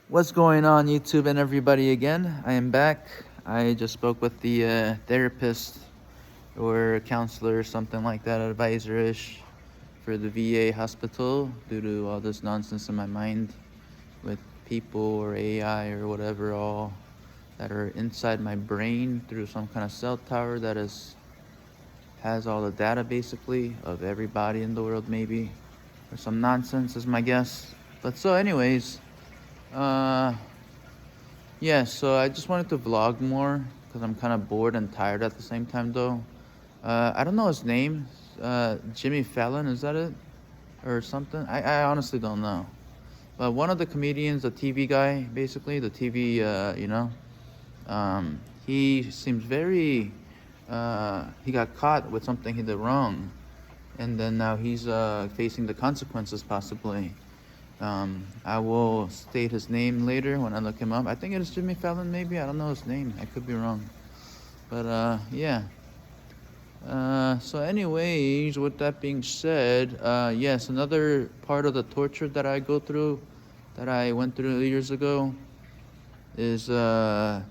What's going on, YouTube and everybody again? I am back. I just spoke with the therapist or counselor or something like that, advisor-ish for the VA hospital due to all this nonsense in my mind with people or AI or whatever all that are inside my brain through some kind of cell tower that has all the data basically of everybody in the world maybe, or some nonsense is my guess. But so anyways, yeah, so I just wanted to vlog more because I'm kind of bored and tired at the same time though. I don't know his name. Jimmy Fallon, is that it? Or something? I honestly don't know. But one of the comedians, the TV guy, basically, the TV, he seems very, he got caught with something he did wrong. And then now he's facing the consequences possibly. I will state his name later when I look him up. I think it is Jimmy Fallon, maybe. I don't know his name. I could be wrong. But yeah. So anyways, with that being said, yes, another part of the torture that I go through, that I went through years ago, is the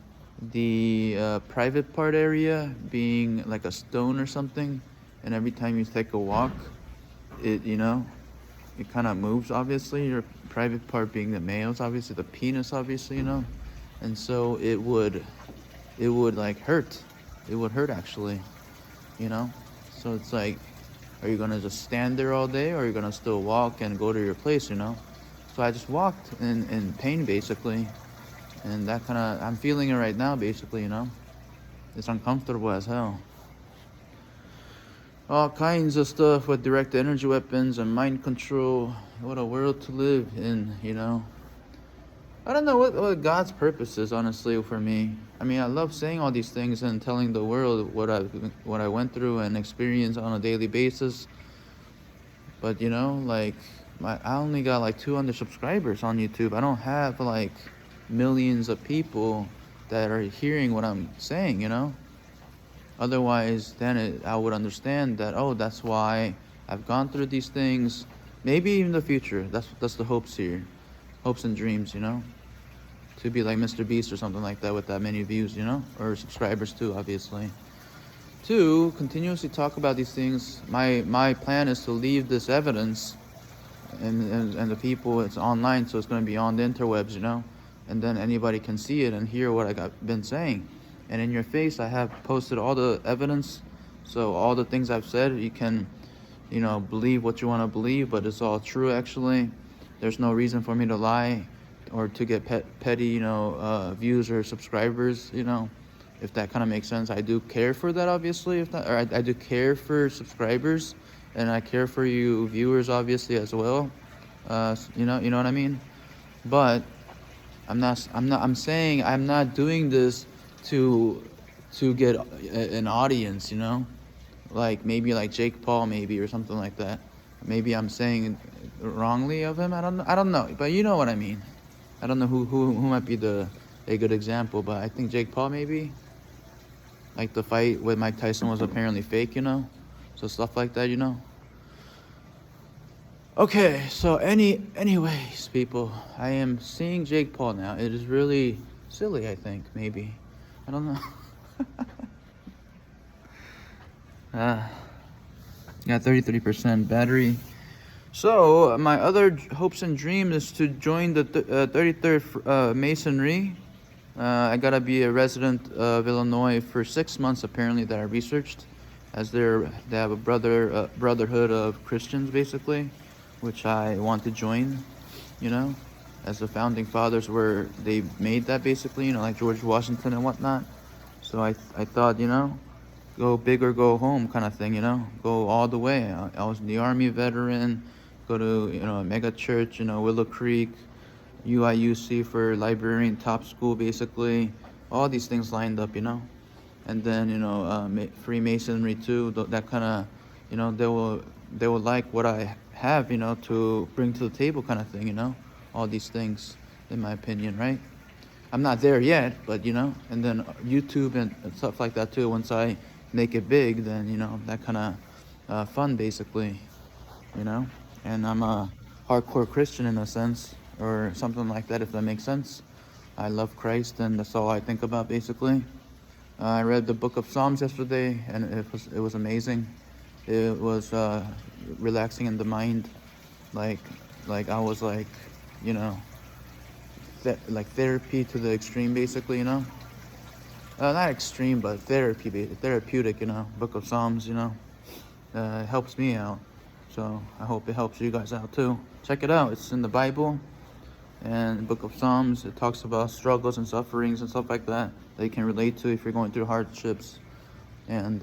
private part area being like a stone or something, and every time you take a walk, it it kind of moves, obviously, your private part being the males, obviously, the penis, obviously, and so it would like hurt. It would hurt actually, so it's like, are you gonna just stand there all day, or are you gonna still walk and go to your place? So I just walked in pain basically, and that kind of, I'm feeling it right now basically. It's uncomfortable as hell. All kinds of stuff with direct energy weapons and mind control. What a world to live in, I don't know what God's purpose is, honestly, for me. I mean, I love saying all these things and telling the world what I went through and experience on a daily basis. But like, I only got like 200 subscribers on YouTube. I don't have like millions of people that are hearing what I'm saying, Otherwise, then I would understand that, oh, that's why I've gone through these things. Maybe even the future. That's the hopes here. Hopes and dreams, To be like Mr. Beast or something like that with that many views, Or subscribers too, obviously. To continuously talk about these things. My plan is to leave this evidence and the people, it's online, so it's going to be on the interwebs, And then anybody can see it and hear what been saying. And in your face, I have posted all the evidence. So all the things I've said, you can, believe what you want to believe, but it's all true, actually. There's no reason for me to lie or to get petty, views or subscribers, if that kind of makes sense. I do care for that, obviously, I do care for subscribers, and I care for you viewers, obviously, as well. You know what I mean? But I'm saying I'm not doing this to get an audience, like maybe like Jake Paul, maybe, or something like that. Maybe I'm saying wrongly of him. I don't know, but you know what I mean. I don't know who might be a good example, but I think Jake Paul, maybe. Like the fight with Mike Tyson was apparently fake, so stuff like that, Okay, so anyways, people, I am seeing Jake Paul now. It is really silly, I think, maybe. I don't know. Got 33% battery. So my other hopes and dreams is to join the 33rd Masonry. I gotta be a resident of Illinois for 6 months, apparently, that I researched, as they have a brotherhood of Christians, basically, which I want to join, as the founding fathers they made that, basically, like George Washington and whatnot. So I thought, go big or go home kind of thing, go all the way. I was in the Army veteran, go to, a mega church, Willow Creek, UIUC for librarian top school, basically. All these things lined up, and then, Freemasonry too, that kind of, they will like what I have, to bring to the table kind of thing, all these things, in my opinion, right? I'm not there yet, but, and then YouTube and stuff like that too. Once I make it big, then, that kind of fun, basically, and I'm a hardcore Christian in a sense, or something like that, if that makes sense. I love Christ, and that's all I think about basically. I read the book of Psalms yesterday, and it was amazing. It was relaxing in the mind, like I was like, you know, like therapy to the extreme, basically, you know. Not extreme, but therapeutic, you know. Book of Psalms, you know. It helps me out, so I hope it helps you guys out too. Check it out. It's in the Bible, and the Book of Psalms. It talks about struggles and sufferings and stuff like that you can relate to if you're going through hardships, and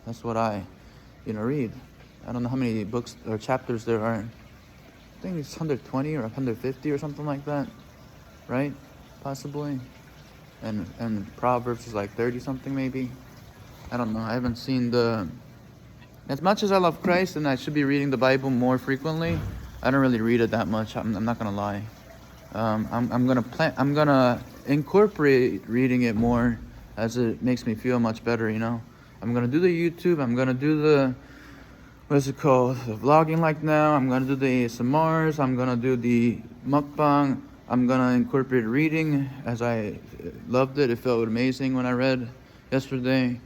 that's what I, read. I don't know how many books or chapters there are. I think it's 120 or 150 or something like that, right? Possibly. And Proverbs is like 30 something maybe. I don't know. I haven't seen as much as I love Christ and I should be reading the Bible more frequently, I don't really read it that much. I'm not gonna lie. I'm gonna incorporate reading it more, as it makes me feel much better, you know. I'm gonna do the YouTube. I'm gonna do the the vlogging like now. I'm gonna do the ASMRs. I'm gonna do the mukbang. I'm gonna incorporate reading, as I loved it. It felt amazing when I read yesterday,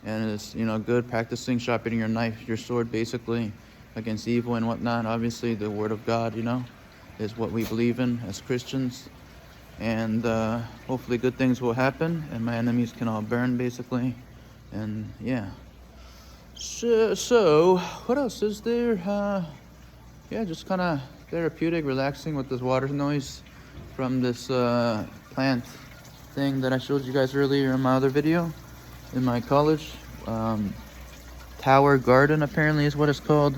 and it's good practicing sharpening your knife, your sword, basically, against evil and whatnot. Obviously, the Word of God, is what we believe in as Christians, and hopefully good things will happen, and my enemies can all burn, basically, and yeah. So what else is there? Yeah, just kind of therapeutic, relaxing with this water noise from this plant thing that I showed you guys earlier in my other video in my college. Tower Garden apparently is what it's called,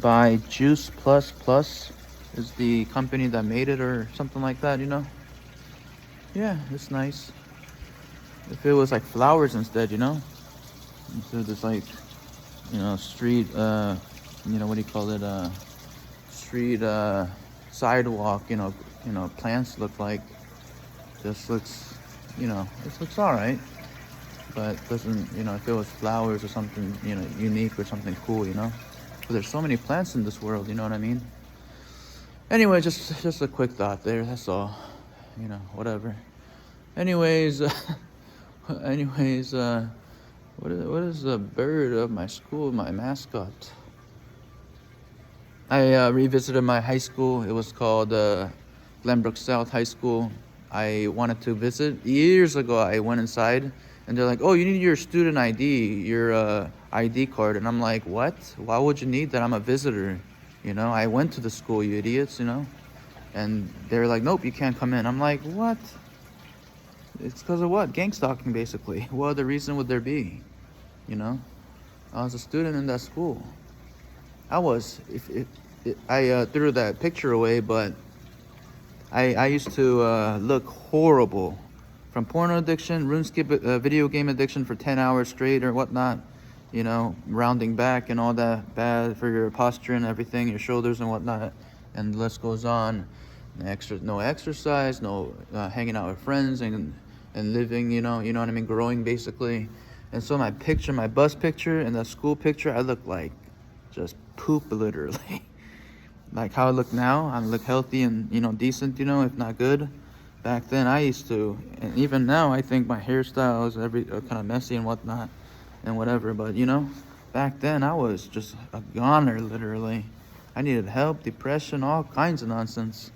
by Juice Plus Plus is the company that made it, or something like that, Yeah, it's nice. If it was like flowers instead, instead of this like street what do you call it, street sidewalk, plants look like, just looks, it looks all right, but doesn't, if it was flowers or something, unique or something cool, but there's so many plants in this world, you know what I mean? Anyway, just a quick thought there, that's all, whatever. Anyways, what is the bird of my school, my mascot? I revisited my high school. It was called Glenbrook South High School. I wanted to visit. Years ago, I went inside, and they're like, oh, you need your student ID, your ID card. And I'm like, what? Why would you need that? I'm a visitor. I went to the school, you idiots, And they're like, nope, you can't come in. I'm like, what? It's because of what? Gang stalking, basically. What other reason would there be? I was a student in that school. I was. I threw that picture away, but I used to look horrible. From porno addiction, RuneScape video game addiction for 10 hours straight or whatnot. Rounding back and all that, bad for your posture and everything, your shoulders and whatnot. And the list goes on. No exercise, no hanging out with friends and living, you know what I mean, growing basically. And so my bus picture and the school picture, I look like just poop, literally. Like how I look now, I look healthy and, decent, if not good. Back then I used to, and even now I think my hairstyle is kind of messy and whatnot and whatever. But, back then I was just a goner, literally. I needed help, depression, all kinds of nonsense.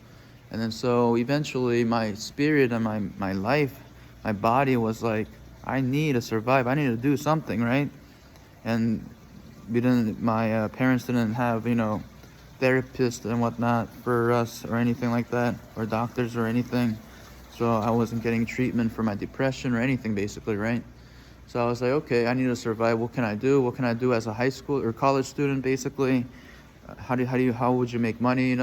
And then so eventually my spirit and my life, my body was like, I need to survive. I need to do something, right? And my parents didn't have, therapists and whatnot for us or anything like that, or doctors or anything. So I wasn't getting treatment for my depression or anything, basically, right? So I was like, okay, I need to survive. What can I do? What can I do as a high school or college student, basically? How would you make money,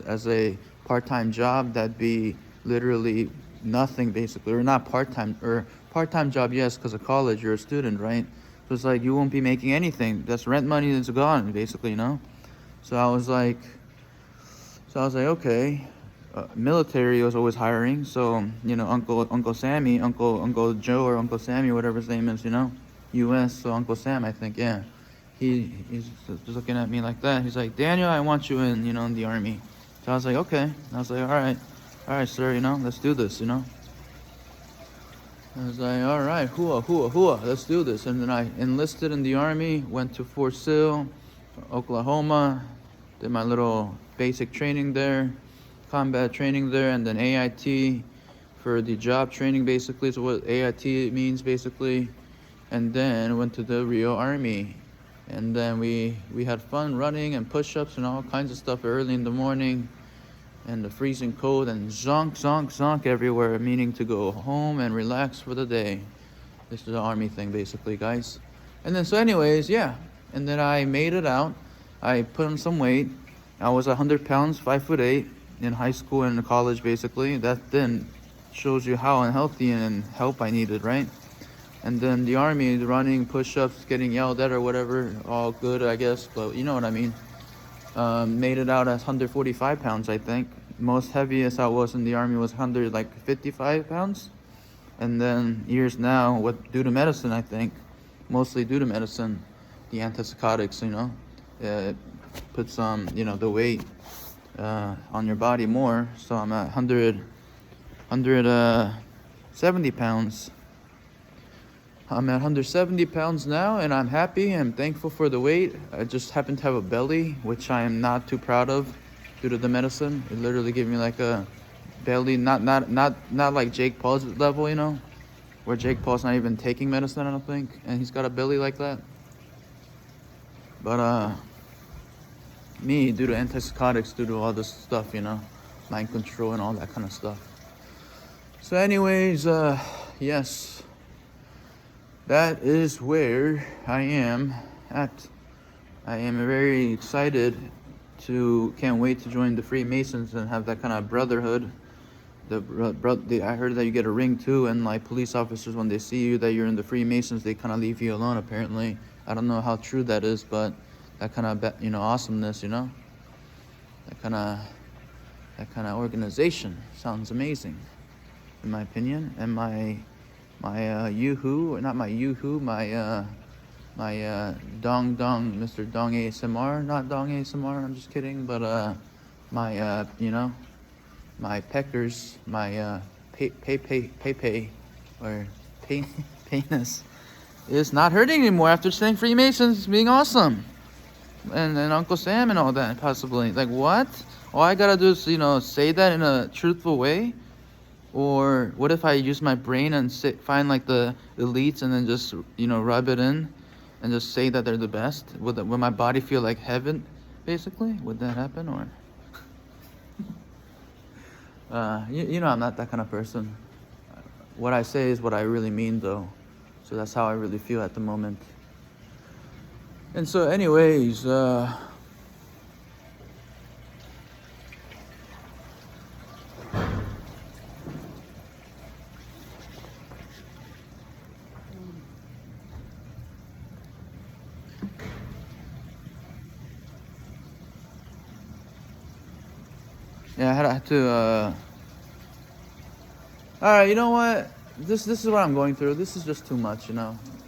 as a part-time job? That'd be literally nothing, basically, or not part-time, or part-time job, yes, because of college, you're a student, right? So it's like you won't be making anything. That's rent money that's gone, basically, So I was like, okay. Military was always hiring, so Uncle Sammy, Uncle Joe, or Uncle Sammy, whatever his name is, U.S. So Uncle Sam, I think, yeah. He's just looking at me like that. He's like, Daniel, I want you in the army. So I was like, okay. I was like, all right, sir, let's do this, I was like, all right, hooah, let's do this. And then I enlisted in the Army, went to Fort Sill, Oklahoma, did my little basic training there, combat training there, and then AIT for the job training, basically, is what AIT means, basically. And then went to the real Army. And then we had fun running and push-ups and all kinds of stuff early in the morning. And the freezing cold and zonk everywhere, meaning to go home and relax for the day. This is the Army thing, basically, guys. And then, so anyways, yeah. And then I made it out. I put on some weight. I was 100 pounds, 5'8", in high school and college, basically. That then shows you how unhealthy and help I needed, right? And then the Army, the running, push-ups, getting yelled at or whatever, all good, I guess, but you know what I mean. Made it out as 145 pounds, I think. Most heaviest I was in the Army was 155 pounds. And then years now, due to medicine, I think, mostly due to medicine, the antipsychotics, it puts the weight on your body more. So I'm at 170 pounds. I'm at 170 pounds now, and I'm happy and thankful for the weight. I just happen to have a belly, which I am not too proud of due to the medicine. It literally gave me like a belly, not like Jake Paul's level, where Jake Paul's not even taking medicine, I don't think, and he's got a belly like that. But me, due to antipsychotics, due to all this stuff, mind control and all that kind of stuff. So anyways, yes. That is where I am at. I am very excited can't wait to join the Freemasons and have that kind of brotherhood. I heard that you get a ring too, and like police officers, when they see you that you're in the Freemasons, they kind of leave you alone, apparently. I don't know how true that is, but that kind of, awesomeness, that kind of organization sounds amazing, in my opinion. And my Yoo-hoo, not my Yoo-hoo, my Mr. Dong ASMR, not Dong ASMR, I'm just kidding, but my my peckers, my pay or penis is not hurting anymore after saying Freemasons being awesome, and Uncle Sam and all that, possibly. Like, what? All I gotta do is say that in a truthful way. Or what if I use my brain and find like the elites and then just rub it in and just say that they're the best? Would my body feel like heaven, basically? Would that happen? Or I'm not that kind of person. What I say is what I really mean, though. So that's how I really feel at the moment. And so anyways, yeah, I had to, alright, you know what? This is what I'm going through. This is just too much,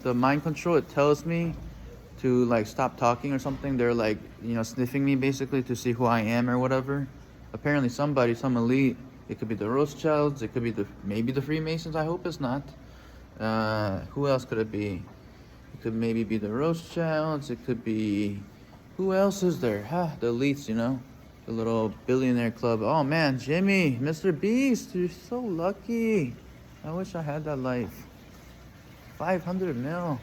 The mind control, it tells me to, like, stop talking or something. They're, like, sniffing me, basically, to see who I am or whatever. Apparently some elite, it could be the Rothschilds, it could be maybe the Freemasons, I hope it's not. Who else could it be? It could maybe be the Rothschilds, it could be, who else is there? The elites, the little billionaire club. Oh man, Jimmy, Mr. Beast, you're so lucky. I wish I had that life. 500 mil.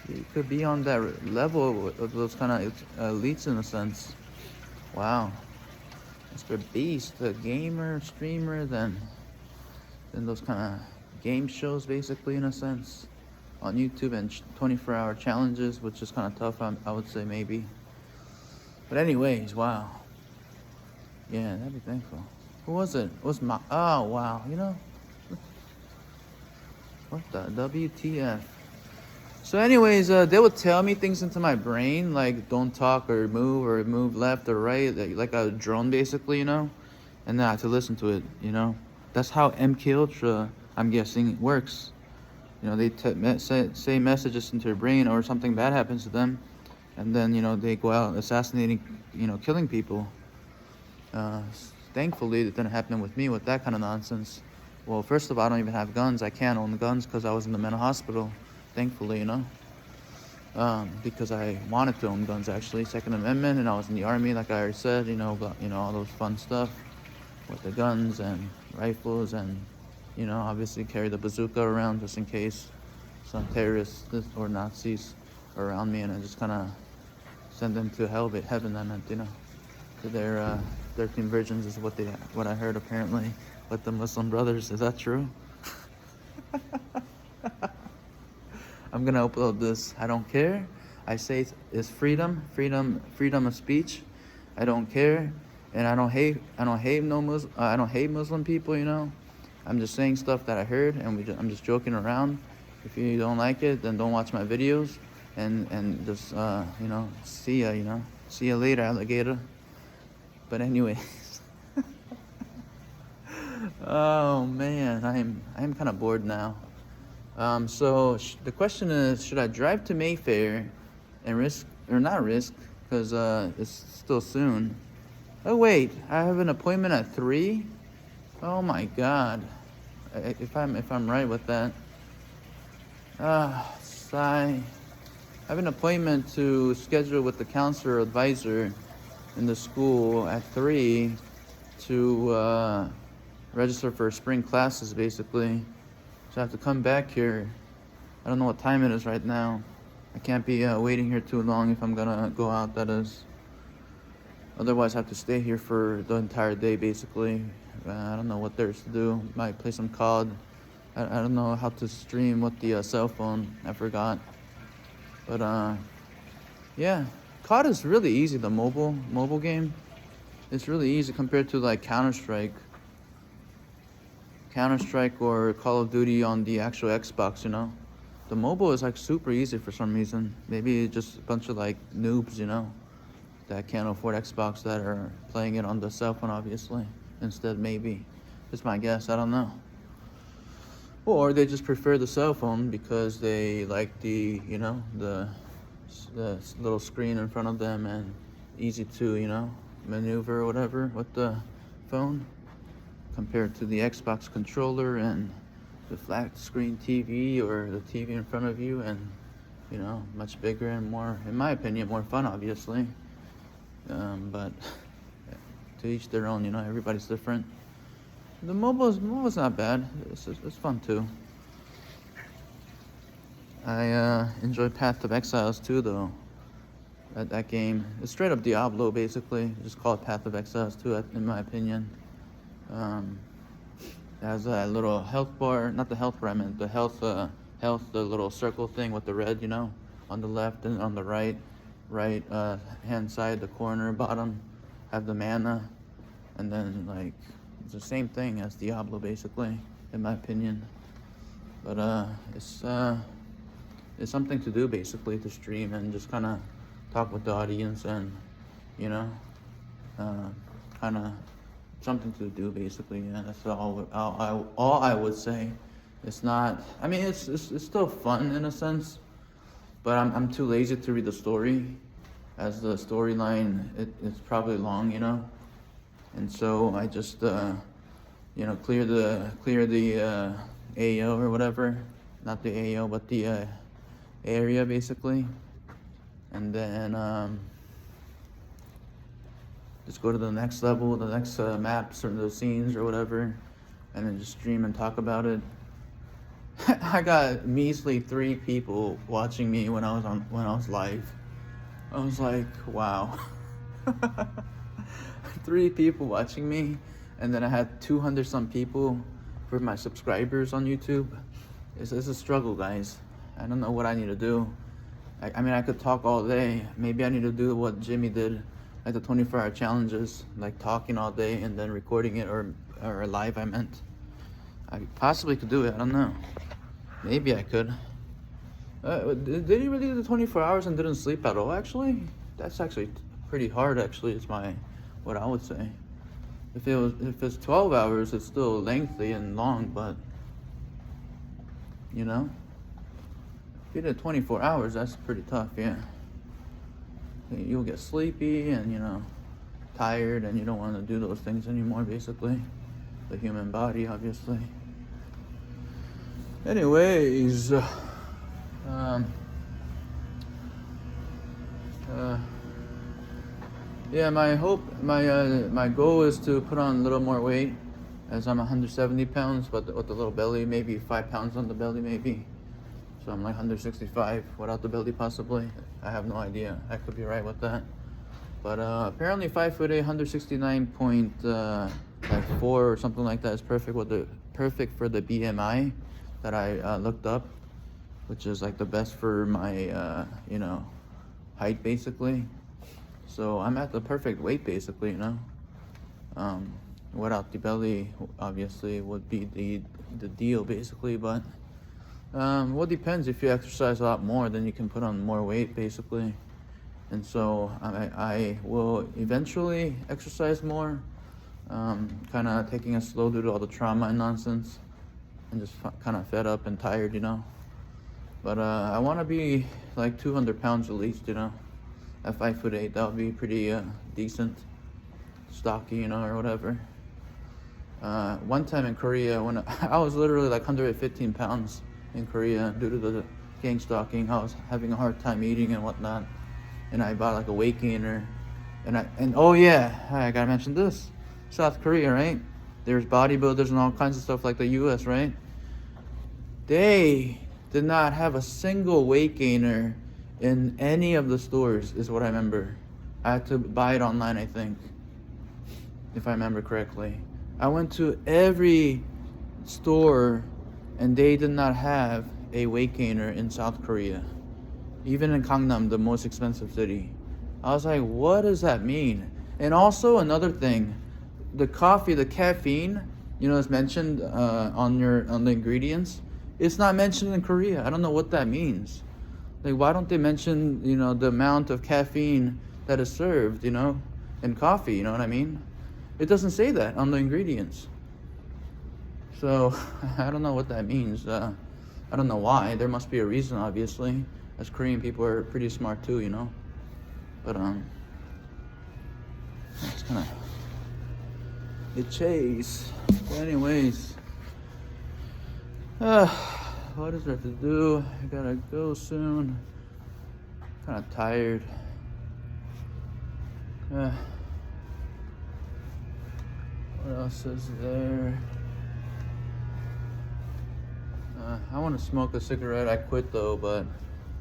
You could be on that level of those kind of elites in a sense. Wow. Mr. Beast, the gamer, streamer, then those kind of game shows, basically, in a sense, on YouTube, and 24-hour challenges, which is kind of tough, I would say, maybe. But anyways, wow. Yeah, that'd be thankful. Who was it? It was oh, wow, What the WTF? So anyways, they would tell me things into my brain, like don't talk or move left or right, like a drone, basically, and then I had to listen to it, That's how MK Ultra, I'm guessing, works. They say messages into your brain, or something bad happens to them, and then, they go out assassinating, killing people. Thankfully, it didn't happen with me with that kind of nonsense. Well, first of all, I don't even have guns. I can't own guns because I was in the mental hospital. Thankfully, because I wanted to own guns actually, Second Amendment, and I was in the Army, like I already said. All those fun stuff with the guns and rifles, and obviously carry the bazooka around just in case some terrorists or Nazis are around me, and I just kind of send them to hell, but heaven. I meant, to their 13 virgins is what I heard apparently with the Muslim brothers. Is that true? I'm gonna upload this. I don't care. I say it's freedom of speech. I don't care, and I don't hate Muslim people. I'm just saying stuff that I heard, and I'm just joking around. If you don't like it, then don't watch my videos, and just see ya. See ya later, alligator. But anyways, oh man, I'm kind of bored now. So the question is, should I drive to Mayfair and risk or not risk, because it's still soon. Oh wait, I have an appointment at 3. Oh my God, if I'm right with that. I have an appointment to schedule with the counselor or advisor in the school at 3 to register for spring classes, basically. So I have to come back here. I don't know what time it is right now. I can't be waiting here too long if I'm gonna go out, that is. Otherwise I have to stay here for the entire day, basically. I don't know what there's to do. Might play some COD. I don't know how to stream with the cell phone. I forgot. But yeah, COD is really easy. The mobile game, it's really easy compared to like Counter-Strike or Call of Duty on the actual Xbox. The mobile is like super easy for some reason. Maybe just a bunch of like noobs, that can't afford Xbox that are playing it on the cell phone, obviously. Instead, maybe. It's my guess. I don't know. Or they just prefer the cell phone because they like the little screen in front of them and easy to, maneuver or whatever with the phone compared to the Xbox controller and the flat screen TV or the TV in front of you, and much bigger and more, in my opinion, more fun, obviously. But to each their own. Everybody's different. The mobile's not bad. It's fun too. I enjoy Path of Exiles too, though. That game, it's straight up Diablo, basically. Just call it Path of Exiles too, in my opinion. It has a little health bar, not the health bar, I meant the health, the little circle thing with the red, on the left, and on the right hand side, the corner, bottom, have the mana, and then like it's the same thing as Diablo, basically, in my opinion. But it's something to do, basically, to stream and just kind of talk with the audience, and kind of something to do, basically. Yeah, that's all I would say. It's not. I mean, it's still fun in a sense, but I'm too lazy to read the story, as the storyline it's probably long, and so I just clear the AO or whatever, not the AO but the area, basically, and then just go to the next level, the next maps or the scenes or whatever, and then just stream and talk about it. I got measly 3 people watching me when I was live. I was like, wow. 3 people watching me, and then I had 200 some people for my subscribers on YouTube. It's a struggle, guys. I don't know what I need to do. I mean, I could talk all day. Maybe I need to do what Jimmy did, like the 24-hour challenges, like talking all day and then recording it, or live, I meant. I possibly could do it. I don't know. Maybe I could. Did he really do the 24 hours and didn't sleep at all, actually? That's actually pretty hard, actually, is what I would say. If it's 12 hours, it's still lengthy and long, but, if you did 24 hours, that's pretty tough, yeah. You'll get sleepy, and, tired and you don't want to do those things anymore, basically. The human body, obviously. Anyways, yeah, my goal is to put on a little more weight, as I'm 170 pounds, but with a little belly, maybe 5 pounds on the belly, maybe. So I'm like 165 without the belly, possibly. I have no idea. I could be right with that. But apparently 5'8", 169.4 or something like that is perfect for the BMI that I looked up, which is like the best for my height, basically. So I'm at the perfect weight, basically, without the belly, obviously, would be the deal, basically. But well, it depends. If you exercise a lot more, then you can put on more weight, basically. And so I will eventually exercise more, kind of taking it slow due to all the trauma and nonsense, and just kind of fed up and tired, But I want to be like 200 pounds at least, At 5'8", that would be pretty decent, stocky, or whatever. One time in Korea, when I was literally like 115 pounds in Korea due to the gang stalking, I was having a hard time eating and whatnot, and I bought like a weight gainer, and oh yeah, I gotta mention this, South Korea, right? There's bodybuilders and all kinds of stuff like the U.S., right? They did not have a single weight gainer in any of the stores, is what I remember. I had to buy it online, I think, if I remember correctly. I went to every store and they did not have a weight gainer in South Korea. Even in Gangnam, the most expensive city. I was like, what does that mean? And also another thing, the coffee, the caffeine, is mentioned on the ingredients. It's not mentioned in Korea. I don't know what that means. Like, why don't they mention, the amount of caffeine that is served, in coffee, you know what I mean? It doesn't say that on the ingredients. So, I don't know what that means. I don't know why. There must be a reason, obviously. As Korean people are pretty smart too, But, it's kind of... It chase. But anyways... what is there to do? I gotta go soon. Kind of tired. What else is there? I want to smoke a cigarette. I quit though, but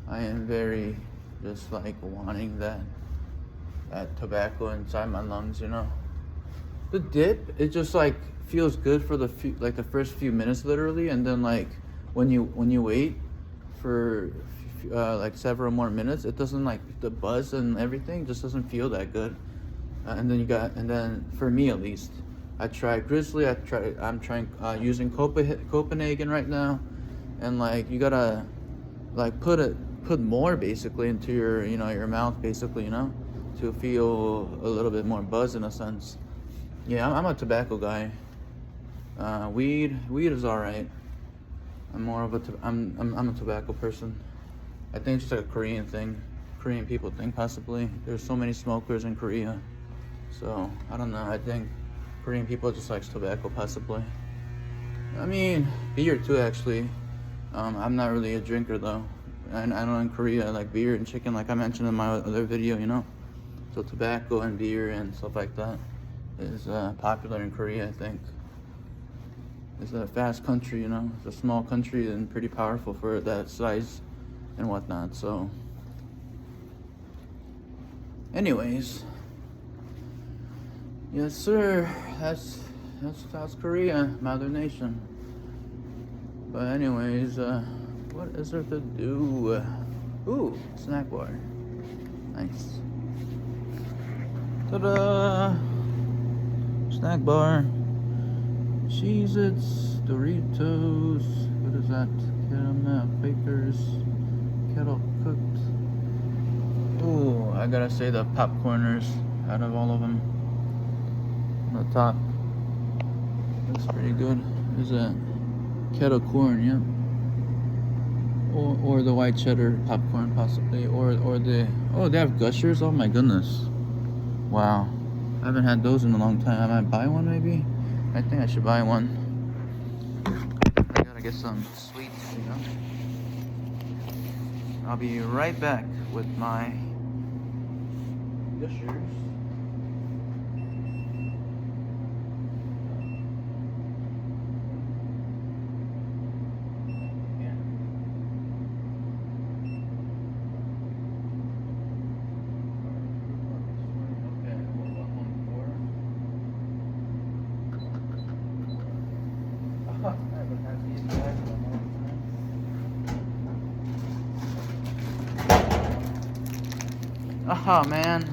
I am very just like wanting that tobacco inside my lungs, The dip, it just like feels good for the first few minutes, literally, and then like when you wait for like several more minutes, it doesn't, like, the buzz and everything just doesn't feel that good. And then for me at least, I tried Grizzly. I'm trying using Copenhagen right now, and like you gotta like put more basically into your mouth, basically, to feel a little bit more buzz in a sense. Yeah, I'm a tobacco guy. Weed is all right. I'm more of I'm a tobacco person. I think it's just like a Korean thing, Korean people thing, possibly. There's so many smokers in Korea, so I don't know. I think Korean people just likes tobacco, possibly. I mean, beer too, actually. I'm not really a drinker though, and I know in Korea I like beer and chicken, like I mentioned in my other video, So tobacco and beer and stuff like that is popular in Korea, I think. It's a fast country, It's a small country and pretty powerful for that size and whatnot. So, anyways, yes, sir. That's South Korea, Mother Nation. But anyways, what is there to do? Ooh, snack bar. Nice. Ta-da! Snack bar. Cheez-Its, Doritos, what is that? Caramel Bakers, kettle cooked. Ooh, I gotta say the popcorners out of all of them. On the top, looks pretty good. There's a kettle corn, yeah. Or the white cheddar popcorn, possibly. Or they have Gushers. Oh my goodness! Wow, I haven't had those in a long time. I might buy one maybe. I think I should buy one. I gotta get some sweets, you know. I'll be right back with my gushers. Aha, man.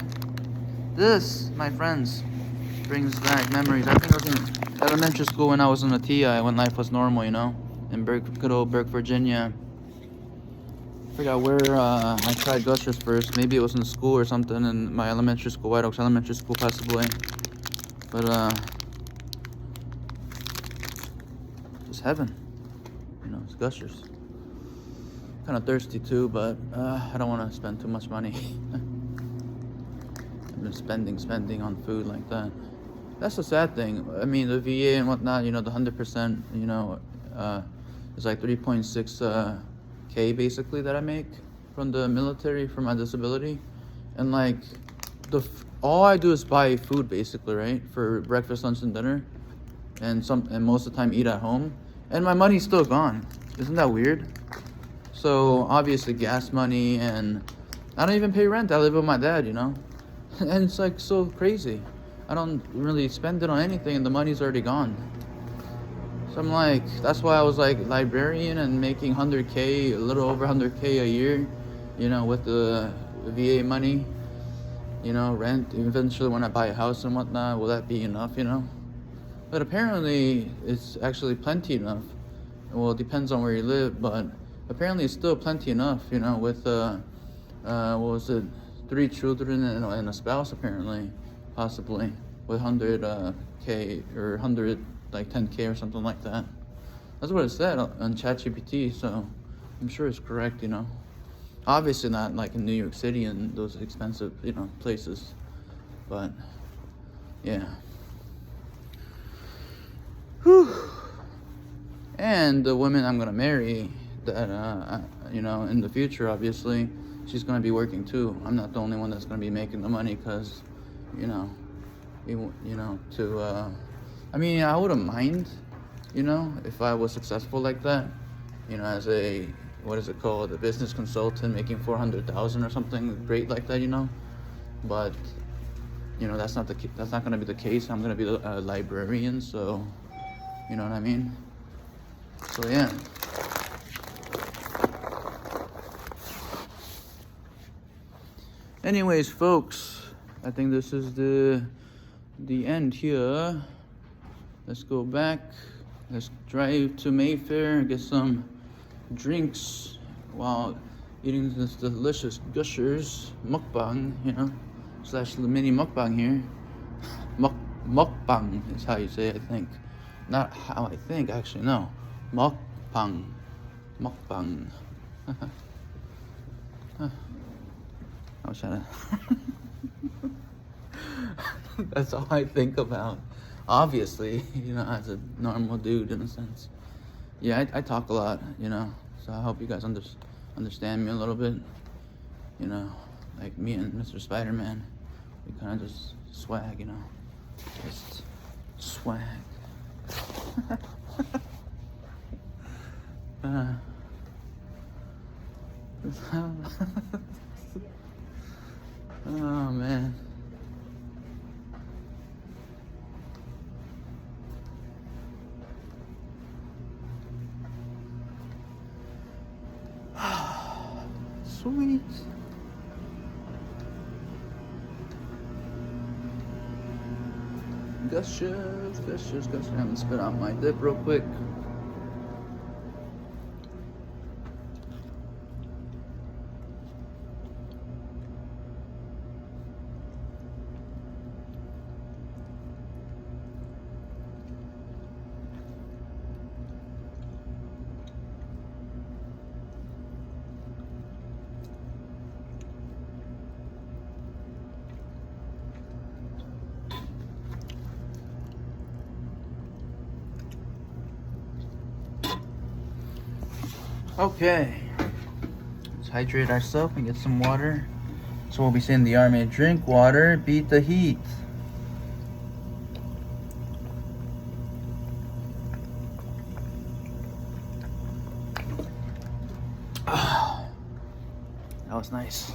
This, my friends, brings back memories. I think I was in elementary school when I was in a TI, when life was normal, you know, in good old Burke, Virginia. I forgot where I tried gushers first. Maybe it was in school or something in my elementary school, White Oaks Elementary School, possibly. But, it's heaven. You know, it's gushers. Kind of thirsty too, but I don't want to spend too much money. I've been spending on food like that. That's the sad thing. I mean, the VA and whatnot, you know, the 100%, you know, is like 3.6 K basically that I make from the military for my disability, and like all I do is buy food basically, right, for breakfast, lunch, and dinner, and most of the time eat at home, and my money's still gone. Isn't that weird? So obviously gas money, and I don't even pay rent. I live with my dad, you know, and it's like so crazy. I don't really spend it on anything, and the money's already gone. So I'm like, that's why I was like librarian and making 100K, a little over 100K a year, you know, with the VA money, you know, rent. Eventually when I buy a house and whatnot, will that be enough, you know? But apparently it's actually plenty enough. Well, it depends on where you live, but apparently it's still plenty enough, you know, with, what was it, 3 children and a spouse apparently, possibly, with 100K or 100, like 10K or something like that. That's what it said on ChatGPT, so I'm sure it's correct, you know. Obviously not like in New York City and those expensive, you know, places, but yeah. Whew. And the woman I'm gonna marry, that you know, in the future, obviously, she's gonna be working too. I'm not the only one that's gonna be making the money, cause, you know, I mean, I wouldn't mind, you know, if I was successful like that, you know, as a, what is it called, a business consultant, making 400,000 or something great like that, you know. But, you know, that's not gonna be the case. I'm gonna be a librarian, so, you know what I mean. So yeah. Anyways, folks, I think this is the end here. Let's go back. Let's drive to Mayfair and get some drinks while eating this delicious gushers mukbang, you know, / mini mukbang here. Mukbang is how you say it, I think. Not how I think, actually, no. Mukbang. I was trying to. That's all I think about. Obviously, you know, as a normal dude in a sense. Yeah, I talk a lot, you know, so I hope you guys understand me a little bit. You know, like me and Mr. Spider-Man, we kind of just swag, you know, just swag. Oh man. Sweet. Gushers. I'm gonna spit out my dip real quick. Okay. Let's hydrate ourselves and get some water. So we'll be saying the army, drink water, beat the heat. That was nice.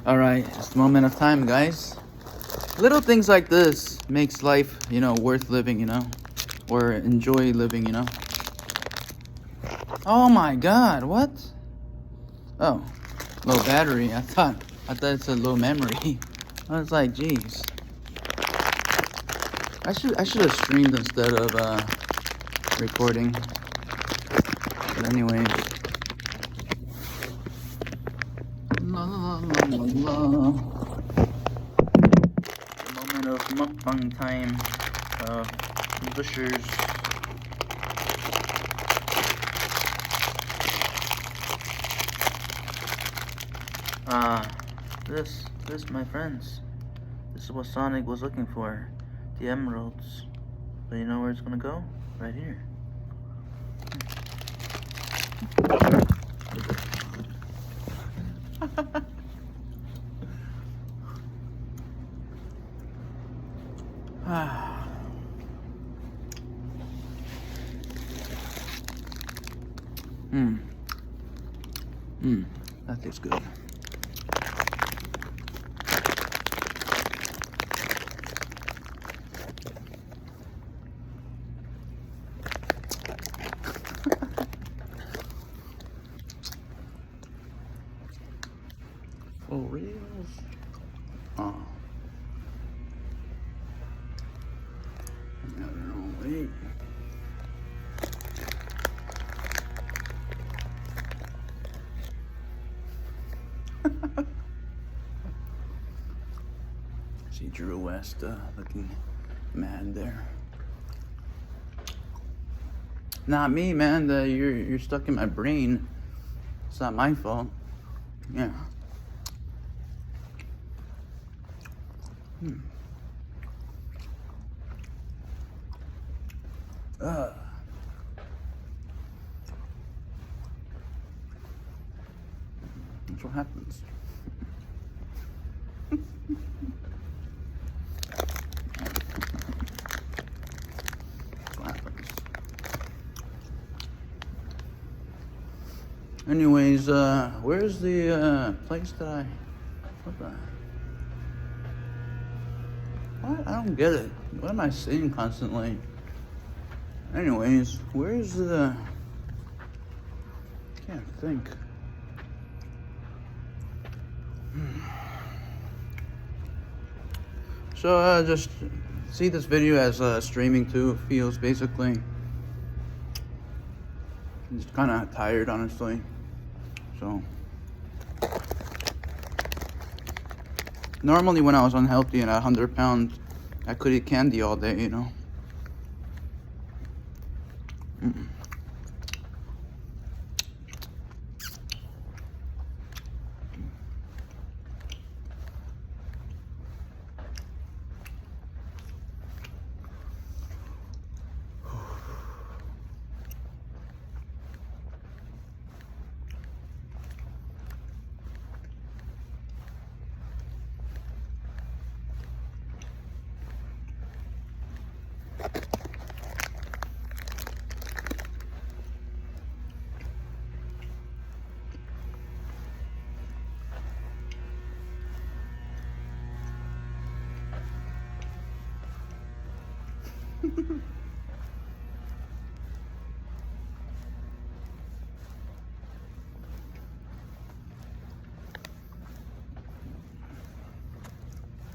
All right, it's the moment of time, guys. Little things like this makes life, you know, worth living, you know, or enjoy living, you know. Oh my God, what? Oh, low battery. I thought it said low memory. I was like, geez. I should have streamed instead of recording. But anyway. La, la, la, la, la. Moment of mukbang time. Bushers. This, my friends. This is what Sonic was looking for. The emeralds. But you know where it's gonna go? Right here. That tastes good. For reals? Oh. No, wait. See Drew West looking mad there. Not me, man. You're stuck in my brain. It's not my fault. Yeah. That's what happens. That's what happens. Anyways, where's the place that I... What the... What? I don't get it. What am I saying constantly? Anyways, where's the... I can't think. So, just see this video as streaming too. Feels basically. I'm just kind of tired, honestly. So, normally when I was unhealthy and 100 pounds, I could eat candy all day, you know.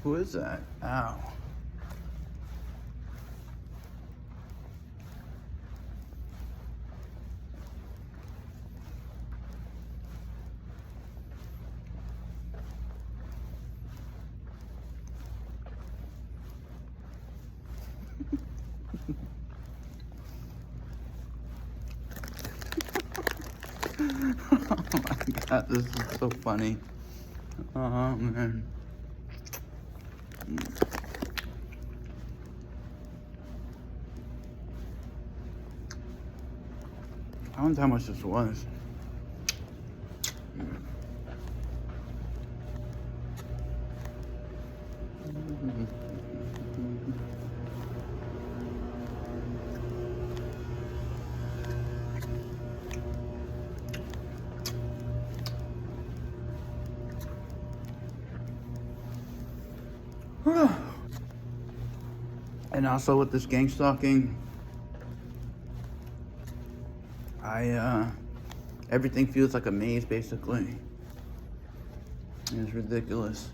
Who is that? Ow. Oh my God, this is so funny. Oh man. I don't know how much this was. And also with this gang stalking, everything feels like a maze basically. It's ridiculous.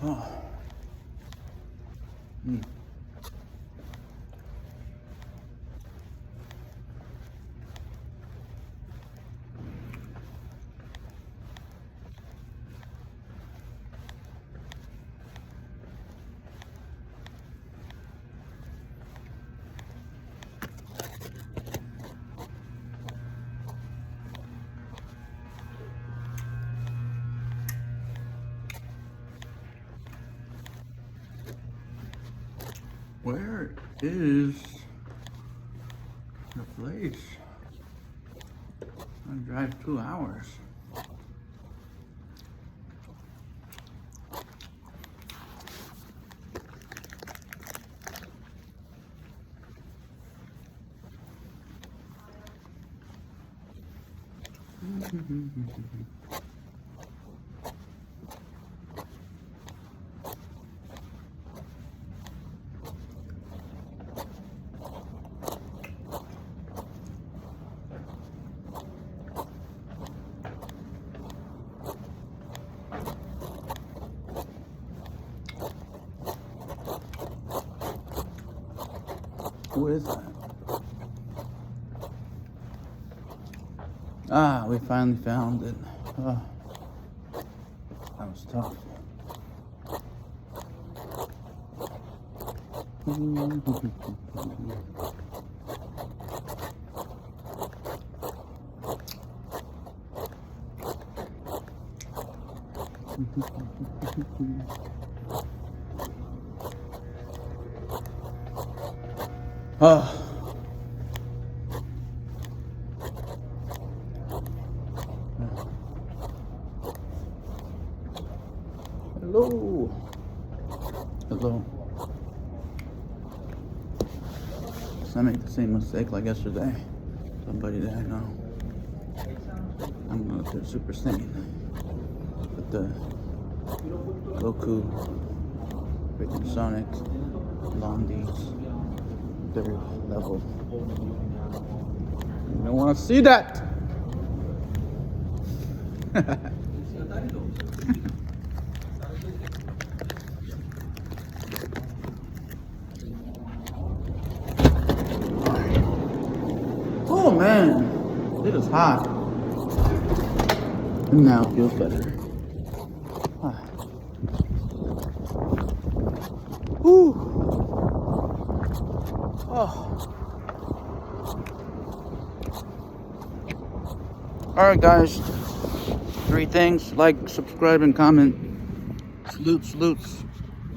Oh. Where is the place? I drive 2 hours. Who is that? Ah, we finally found it. Oh, that was tough. Oh. Hello. Hello. So I made the same mistake like yesterday. Somebody that I know. I'm going to Super Saiyan with the Goku, freaking Sonic, Blondie's 3rd level. You don't want to see that. Oh man, it is hot. And now it feels better. Ah. Whew. Oh. Alright guys, 3 things: like, subscribe, and comment. Salutes.